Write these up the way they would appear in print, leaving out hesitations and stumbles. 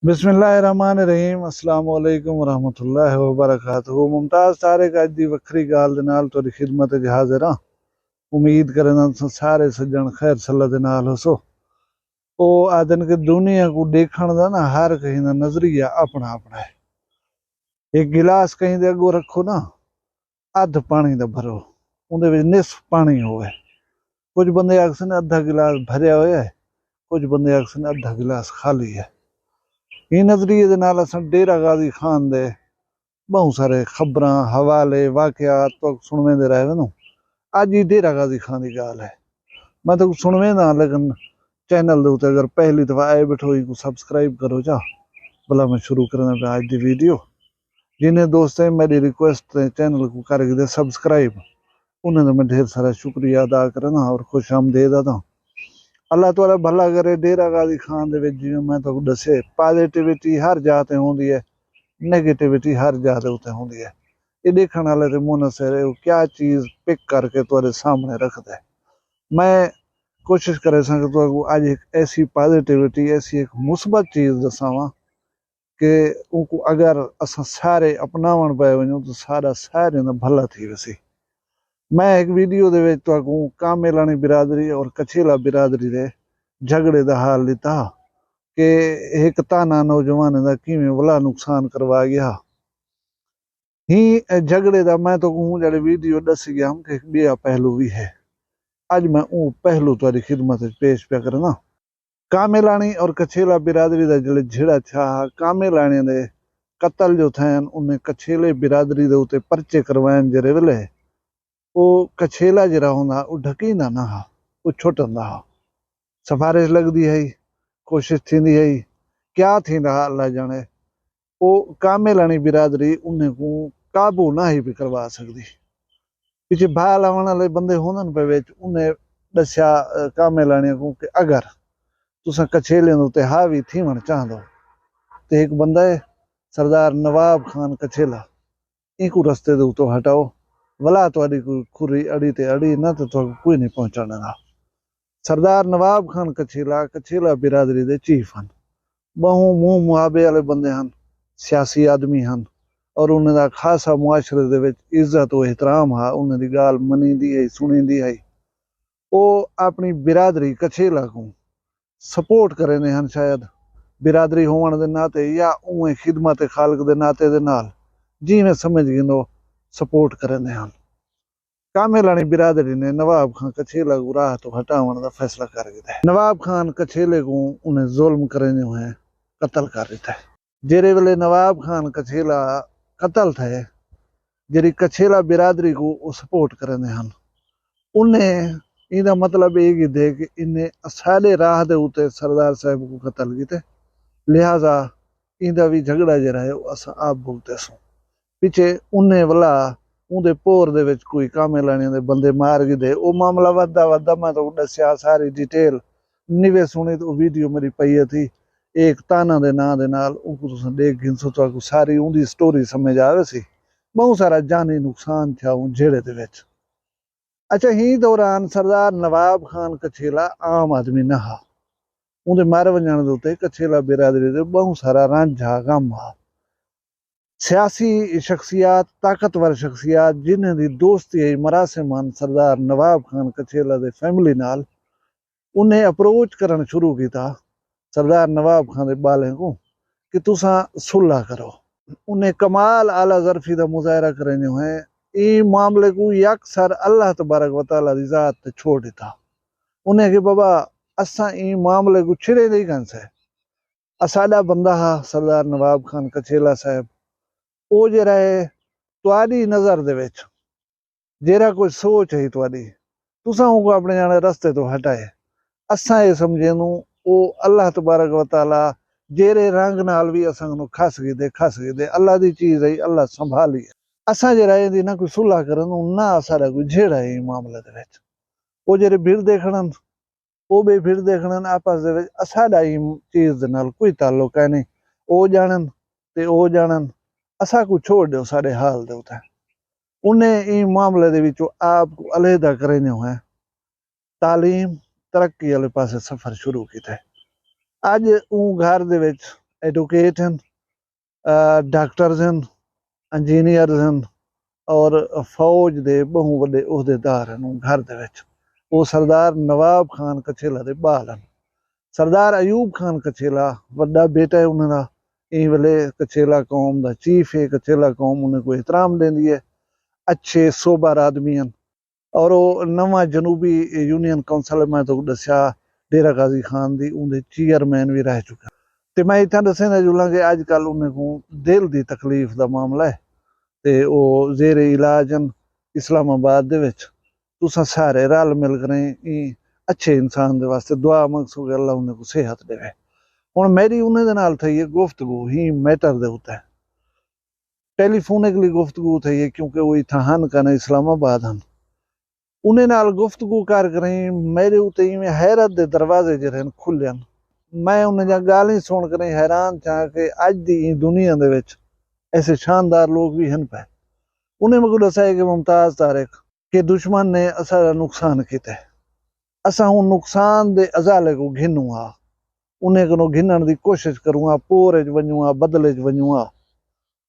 बिस्मिल्लाहिर्रहमानिर्रहीम अस्सलाम वालेकुम रहमतुल्लाहि व बरकातहू। मुमताज़ तारिक अज दी वखरी गाल दे नाल तुहाडी खिदमत च हाज़िर हां। उम्मीद करना सारे सज्जन खैर सल्ला दे नाल हसो। ओ आदन के दुनिया को देखण दा ना हर कहीं दा नजरिया अपना अपना है। एक गिलास कहीं दे अगो रखो ना, अध पानी दा भरो, उहदे विच निसफ पानी होवे। कुछ बंदे आखदे अद्धा गिलास भरिया होया है, कुछ बंदे आखदे अद्धा गिलास खाली है। इस नजरिए दे नाल असां डेरा गाजी खान दे बहुत सारे खबरां हवाले वाकयात तो सुनवेंदे रहे नो। अज ही डेरा गाजी खान की गाल है। मैं तो सुनवेंदा, लेकिन चैनल दे उत्ते अगर पहली दफा आए बैठो ही को सब्सक्राइब करो जा। भला मैं शुरू करना पे आज दी वीडियो। जिन्हें दोस्तें मेरी रिक्वेस्ट है चैनल को करके दे सब्सक्राइब, उन्हें मैं ढेर सारा शुक्रिया अदा करना और खुश आमदेद अदा। अल्लाह ताला भला करे। डेरा गाजी खान दे विच जिवें मैं तो दसे पॉजिटिविटी हर जाते होंदी है, नेगेटिविटी हर जाते उत्ते होंदी है। ये देखने वाले ते मुनसर है क्या चीज पिक करके तुहाडे सामने रखदा है। मैं कोशिश करे सा कि तुहाडे आज एक ऐसी पॉजिटिविटी, ऐसी एक मुस्बत चीज दसावां कि उनको अगर असां सारे अपनावण पे वञूं तो सारा सारे दा भला थी वसी। मैं एक वीडियो दे विच तुहाडे कामेलानी बिरादरी और कछेला बिरादरी दे झगड़े दा हाल दिता कि एक ताना नौजवान दा किवें वला नुकसान करवा गया। ही झगड़े दा मैं तो कहूं जड़े वीडियो दस गया हम कि बिया पहलू भी है। आज मैं वो पहलू तुहाडी खिदमत में पेश पे करना। कामेलानी और कछेला बिरादरी दा जड़े झेड़ा छा, कामेलानी दे कत्ल जो थैन उन्हें कछेले बिरादरी दे उते परचे करवायन जरे वेले वो कछेला जरा होंदा वो ढकींदा ना हा, वो छुटंदा हा। सिफारिश लगदी है, कोशिश थींदी है, क्या थींदा अल्लाह जाने। वो कामेलानी बिरादरी उन्हें को काबू ना ही भी करवा सकदी। पिछे भाल आवण वाले बंदे होंदन पे विच उन्हें दस्या कामेलानी को कि अगर तुसां कछेले दे उत्ते हावी थीवण चाहंदो ते एक बंदा है सरदार नवाब खान कछेला, इनको रस्ते दे उत्तों हटाओ, वला तुहाडी कोई खुरी अड़ी ते अड़ी ना तो तुहानू कोई नहीं पहुंचाने दा। सरदार नवाब खान कछेला कछेला बिरादरी दे चीफ हन। बहु मुंह मुहाबे वाले बंदे हन, सियासी आदमी हन और उन्हें दा खासा मुआशरे दे विच इज्जत और एहतराम हा। उन्हें दी गाल मनीदी है, सुनीदी है। वो अपनी बिरादरी कछेला को सपोर्ट करेंदे हन, शायद बिरादरी होवन दे नाते या उवें खिदमत खालक दे नाते दे नाल जिवें समझ गिंदो सपोर्ट करेंदे हन। कामेलानी बिरादरी ने नवाब खान कछेला को राह तो हटावन का फैसला कर दिया है। नवाब खान कछेले को उन्हें जुल्म करेंदे हुए कत्ल कर दिता है। जेरे वेले नवाब खान कछेला कत्ल थे, जेरी कछेला बिरादरी को सपोर्ट करेंदे हन, उन्हें इदा मतलब ये दे कि इन्हें सारे राह दे उते सरदार साहब को कत्ल किते, लिहाजा इंदा भी झगड़ा जरा है असा आप बोलते सो। पिछे उन्हें वाला उनके पोर दे विच कोई कामेलानी दे बंदे मार गए। वो मामला वधा वधा मैं तो दस्या सारी डिटेल निवे सुनी तो वीडियो मेरी पई थी एक ताना दे नां दे नाल उनको तुसीं देख गिनसो तो सारी उनकी स्टोरी समझ आवे सी। बहुत सारा जानी नुकसान था उन झेड़े दे विच। अच्छा, ही दौरान सरदार नवाब खान कछेला आम आदमी ना हा। उनके मारे वजण दे उत्ते कछेला बिरादरी दे बहुत सारा रांझा गम हा। सियासी शख्सियात, ताकतवर शख्सियात जिन्हें दी दोस्ती है मरासिमान सरदार नवाब खान कछेला दे फैमिली नाल, उन्हें अप्रोच करना शुरू किया सरदार नवाब खान दे बालें को कि तुसा सुलह करो। उन्हें कमाल आला ज़र्फी दा मुजाहरा करेंदे हुए ई मामले को यकसर अल्लाह तबारक व तआला दी जात ते छोड़ दिता। उन्हें कि बाबा असा ई मामले को छिड़े नहीं कन से, असाडा बंदा हा सरदार नवाब खान कछेला साहब, वो जरा है तुहाडी नजर दे विच जेरा कोई सोच है तुहाडी, तुसां उनको अपने जाने रस्ते तो हटाए। असां ये समझे नू ओ अल्लाह तबारक व तआला जेरे रंग नाल भी असां नू खस दे अल्लाह दी चीज है, अल्लाह संभाली है। असां जरा दी ना कोई सुलह करन ना सारा कोई झेड़ा है मामले दे विच। ओ जेरे भीड़ देखणन ओ बे भीड़ देखणन आपस दे विच असाडा ही चीज दे नाल कोई ताल्लुक है नहीं। ओ जानन ते ओ जानन, असा को छोड़ दो साडे हाल दे उते। उन्हें ई मामले दे विचों आप को अलहदा करेंदे हुए तालीम तरक्की वाले पासे सफर शुरू किया। अज ऊ घर दे विच एडवोकेट हैं, डॉक्टर्स हैं, इंजीनियर्स हैं और फौज के बहु वड्डे अहुदेदार हैं घर दे विच। वो सरदार नवाब खान कछेला दे बाल हैं। सरदार अयूब खान कछेला वड्डा बेटा है उन्होंने, इन वेले कछेला कौम का चीफ है। कछेला कौम उन्हें को एहतराम देंदी है, अच्छे सोबर आदमी हैं। और वो नवा जनूबी यूनियन कौंसल मैं तो दस्या डेरा गाजी खान दी उनके चेयरमैन भी रह चुका। तो मैं इतना दसना जुला कि अजकल उन्हें को दिल की तकलीफ का मामला है, तो वो जेरे इलाज हैं इस्लामाबाद दे विच। तुसां सारे रल मिल करें अच्छे इंसान दे वास्ते दुआ मंगसो कि अल्लाह उन्हें को सेहत देवे। हुण मेरी उन्हें दे नाल थई है गुफ्तगू ही मैटर दे उत्ते, टेलीफोनिकली गुफ्तगू थई है क्योंकि वो इत्थां हन कने इस्लामाबाद हन। उन्हें नाल गुफ्तगू कर करें मेरे उत्ते इवें हैरत दे दरवाजे जिहड़े न खुल्यन। मैं उन्हें जा गालीं सुन करें हैरान था कि अज दी दुनिया दे विच ऐसे शानदार लोग भी हैं पे। उन्हें मेरे को दस्या कि मुमताज तारिक के दुश्मन ने असां नुकसान किया, असां हुण नुकसान दे अजाले को घिनूंगा, उन्हें को घिनण की कोशिश करूंगा, पोर च वञूंगा, बदले च वञूंगा।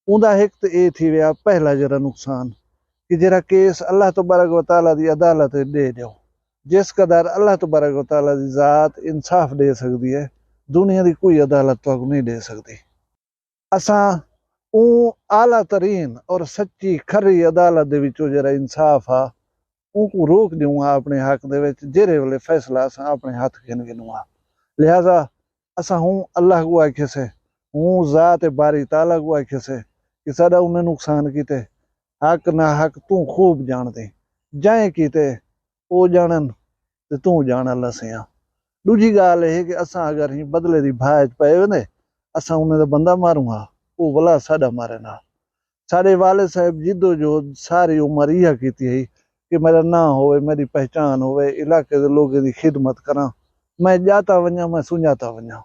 उनका एक तो ये थी विया पहला जरा नुकसान कि जरा केस अल्लाह तबारक व तआला दी अदालत दे दो। जिस कदर अल्लाह तबारक व तआला दी जात इंसाफ दे सकती है, दुनिया की कोई अदालत तो नहीं दे सकती। असां आला तरीन और सच्ची खरी अदालत दे विचों जरा इंसाफ आ उनको रोक दूंगा अपने हक दे विच, जेरे वेले फैसला असां अपने हाथ गिन गिनूंगा। लिहाजा असां हूँ अल्लाह को आखे से, हूँ जात बारी ताला को आखे से कि साडा उन्हें नुकसान किते हक ना हक तू खूब जान दे, जाए किते ओ जानन ते तू जान अल्लाह सिया। दूजी गाल है कि असां अगर ही बदले दी भाज पे ने असां उन्हें दा बंदा मारूंगा, वो भला साडा मारे ना। साडे वाले साहब जिदो जो सारी उम्र यह कीती है कि मेरा ना होवे, मेरी पहचान होवे, इलाके के लोगों की खिदमत करा, मैं जाता वञा, मैं सुञाता वञा।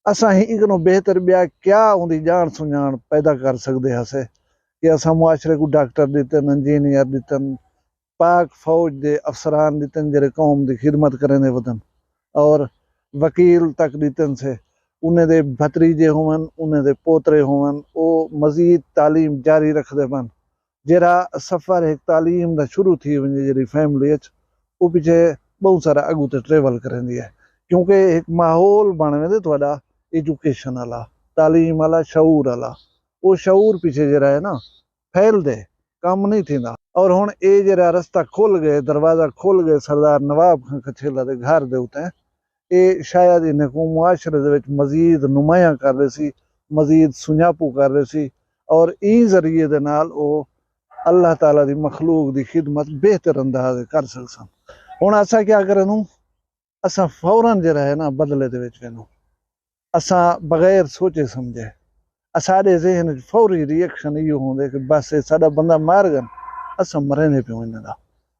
असां ही इकनो बेहतर बिया क्या उनकी जान सुञाण पैदा कर सकते हसे कि असां मुआशरे को डॉक्टर दितन, इंजीनियर दितन, पाक फौज के अफसरान दितन जरे कौम की खिदमत करें वतन, और वकील तक दितन से उन्हें दे भतरीजे होवन, उन्हें दे पोतरे होवन, वो मजीद तालीम जारी रखते पन। जरा सफ़र एक तालीम का शुरू थी वजे जी फैमिली वो पीछे बहुत सारा अगू तो ट्रेवल करेंदी है, क्योंकि एक माहौल बन वेंदे थोड़ा एजुकेशन वाला, तालीम वाला, शऊर वाला। वो शऊर पीछे जरा है ना फैल दे काम नहीं थी। और हुण ये जरा रास्ता खुल गए, दरवाजा खुल गए सरदार नवाब खान कछेला दे घर दे उत्ते, ये शायद इन्हें को मुआशरे दे विच मजीद नुमाया कर रहे सी, मजीद सुझापू कर रहे सी, और ई जरिए दे नाल ओ अल्लाह ताला दी मखलूक दी खिदमत बेहतर अंदाज कर सकन। हुण असां क्या करूं, असां फौरन जरा है ना बदले दे विच वेनू, असां बगैर सोचे समझे साडे ज़हन फौरी रिएक्शन इहो होंदे कि बस साडा बंदा मार गन, असां मरेंदे पियो इन्हां दा।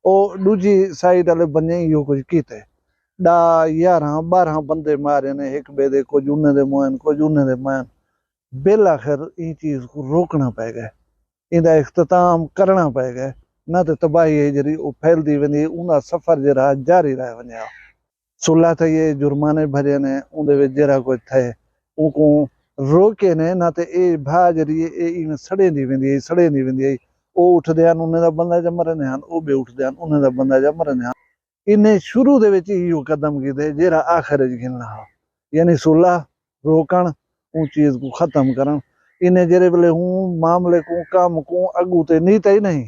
ओ दूजी साइड वाले बंदे इहो कुछ कीते, 10-11-12 बंदे मारे ने एक बे दे, कुछ उन्हें दे मोहन, कुछ उन्हें दे मोहन। बिल आखिर ई चीज को रोकना पै गया, इंदा इख्तिताम करना पै गया, ना तो तबाही है जरी वो फैलती वेंदी, उनका सफर जरा जारी रह वञा। सुलह थिए, जुर्माने भरे ने, उनदे विच जरा कुछ थे उनको रोके ने, ना तो ये भा जरी इवें सड़ेंदी वेंदी सड़ेंदी वेंदी। वो उठदे हन उन्हें दा बंदा जा मरने हन, वो भी उठदे हन उन्हें दा बंदा जा मरने हन। इन्हें शुरू दे विच इहो कदम कीते जेरा आखिर च गिनना हा, यानी सुलह रोकन, उन चीज को खत्म करन। इन्हें जेरे वेले हूँ मामले को काम को अगू ते नीत ही नहीं,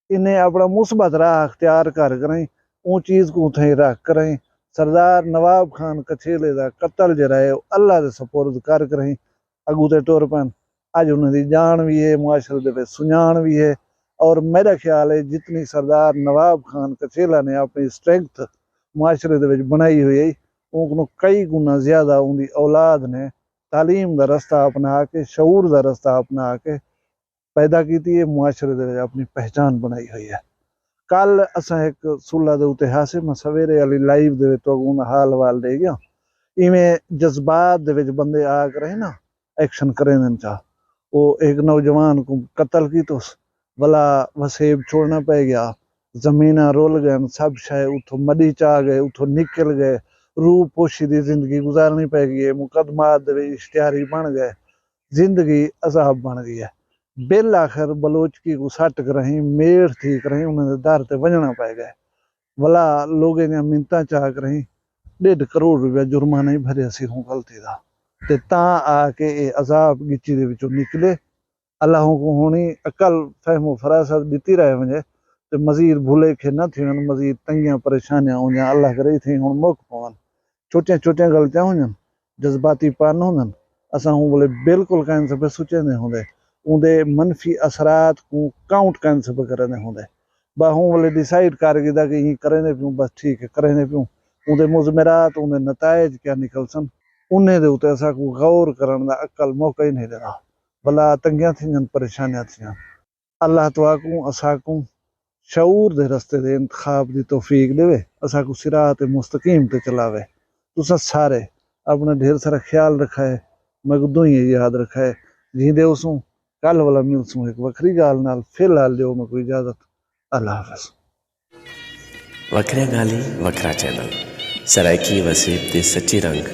इन्हें अपना मुस्बत राह अख्तियार कर करें, उन चीज को थे रख करें। सरदार नवाब खान कछेले दा कत्ल जरा है अल्लाह दे सपुर्द कर करें, अगू ते टुर पैन। अज उन्हें जान भी है, मुआशरे दे विच सुञाण भी है, और मेरा ख्याल है जितनी सरदार नवाब खान कछेला ने अपनी स्ट्रेंथ मुआशरे दे विच बनाई हुई है, उनको कई गुना ज्यादा उनकी औलाद ने तालीम का रास्ता अपना के, शऊर का रास्ता अपना के पैदा की है, मुआशरे दे विच अपनी पहचान बनाई हुई है। कल असां एक सुलह दे उत्ते हासे मैं सवेरे वाली लाइव दे विच तो हाल वाल दे गया। इवें जज्बात दे विच बंदे आ करे ना एक्शन करें चाह, वो एक नौजवान को कत्ल की तो भला वसेब छोड़ना पै गया, जमीना रोल गए, सब शायद उतो मडी चा गए, उतो निकल गए, रूह पोशी दी जिंदगी गुजारनी पै गई है, मुकदमात दे विच इश्तिहारी बन गए, जिंदगी अजाब बन गई है। बिल आखिर बलोचकी को सट करहीं मेड़ थी करहीं उन्हें दर ते वजना पै गए। भला लोगें ने मिन्नतां चाह करहीं 1.5 करोड़ रुपया जुर्माना ही भरिया सी हूं गलती दा, ते तां आके ये अजाब गिच्ची दे विचों निकले। अल्लाह को होनी अकल फहमो फरासत दिती रहे वञे ते मज़ीद भुलेखे न थियण, मज़ीद तंगियां परेशानियां हुजण, अल्लाह करे थी हुण मुक पवन। छोटियां छोटियां गलतियां हुजण, जज्बाती पन हुजण, असां हूं बोले बिल्कुल कहीं से पे सुचेंदे हुंदे, उंदे मनफी असरात को काउंट कहीं से पे करने हुंदे, बा हूं बोले डिसाइड कर गिदा कि यहीं करेंदे पियूं, बस ठीक है करेंदे पियूं, उंदे मुजमरात उंदे नताइज क्या निकलसन उन्हें दे उते असां को गौर करण दा अकल मौका ही नहीं देना। भला तंगियां थियन परेशानियां थियन। अल्लाह तआला को असां को शऊर दे रस्ते दे इंतखाब दी तौफीक देवे, असां को सिरात मुस्तकीम ते चलावे। तुसां सारे अपना ढेर सारा ख्याल रखा है, मैं दुई याद रखा है, जींदे उसू कल वाला मिलसूं एक वखरी गाल नाल। फिलहाल दिओ मैं कोई इजाजत, अल्लाह हाफिज़। वखरिया गाली वखरा चैनल सराइकी वसीब दे सच्चे रंग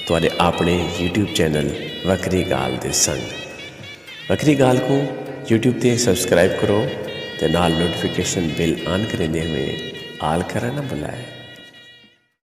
तुहाडे अपने यूट्यूब चैनल वखरी गाल दे संग। वखरी गाल को यूट्यूब ते सब्सक्राइब करो ते नाल नोटिफिकेशन बिल ऑन करेंदे हुए आल करना ना भुलाए।